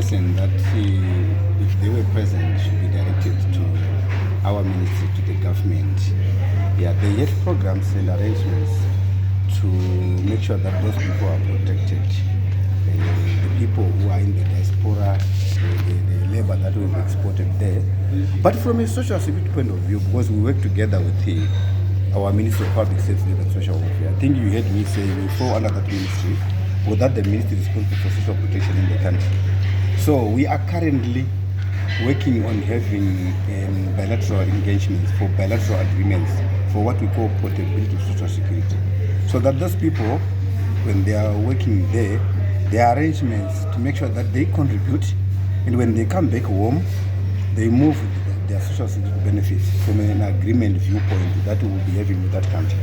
question that if they were present should be directed to our ministry, to the government. Yeah, they have programs and arrangements to make sure that those people are protected. The people who are in the diaspora, the labor that we've exported there. But from a social security point of view, because we work together with our Ministry of Public Safety and Social Welfare, I think you heard me say we fall under that ministry, or that the ministry is responsible for social protection in the country. So we are currently working on having bilateral engagements for bilateral agreements for what we call portability of social security. So that those people, when they are working there are arrangements to make sure that they contribute, and when they come back home, they move their social security benefits from an agreement viewpoint that we will be having with that country.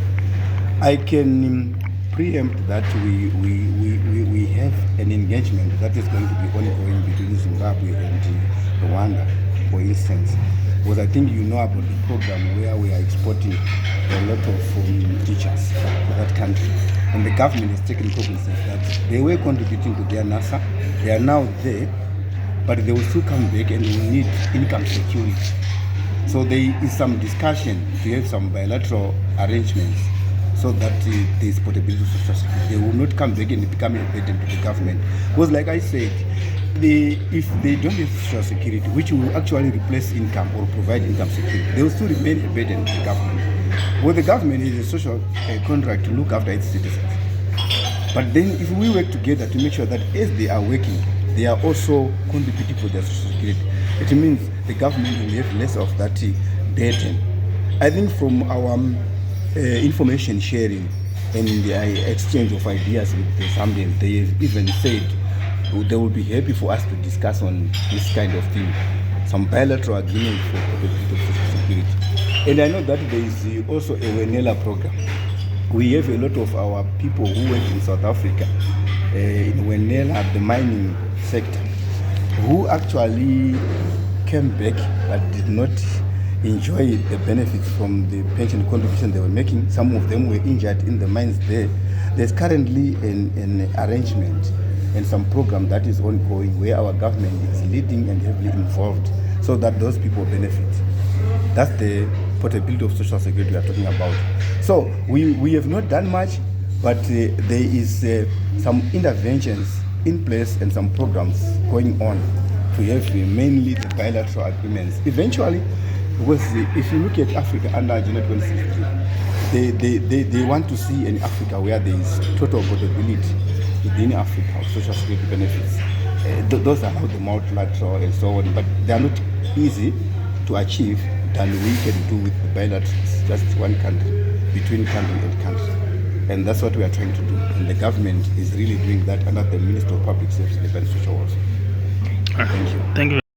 I can preempt that we have an engagement that is going to be ongoing between Zimbabwe and Rwanda, for instance, because I think you know about the program where we are exporting a lot of teachers to that country, and the government is taking cognizance that they were contributing to their NASA. They are now there, but they will still come back and will need income security. So there is some discussion to have some bilateral arrangements so that there is portability of social security. They will not come back and become a burden to the government. Because like I said, if they don't have social security, which will actually replace income or provide income security, they will still remain a burden to the government. Well, the government is a social contract to look after its citizens. But then if we work together to make sure that as they are working, they are also contributing for their social security, it means the government will have less of that burden. I think from our information sharing and the exchange of ideas with the Zambians, they have even said they will be happy for us to discuss on this kind of thing, some bilateral agreement for the social security. And I know that there is also a Wenela program. We have a lot of our people who work in South Africa, in Wenela, the mining sector, who actually came back but did not enjoy the benefits from the pension contribution they were making. Some of them were injured in the mines there. There's currently an arrangement and some program that is ongoing where our government is leading and heavily involved so that those people benefit. That's the portability of social security we are talking about. So we have not done much, but there is some interventions in place and some programs going on to have mainly the bilateral agreements. Eventually, because if you look at Africa under Agenda 2063, they want to see an Africa where there is total portability within Africa of social security benefits. Those are how the multilateral and so on, but they are not easy to achieve than we can do with the bilaterals, just one country, between country and country. And that's what we are trying to do. And the government is really doing that under the Ministry of Public Safety and Social Welfare. Thank you. Thank you.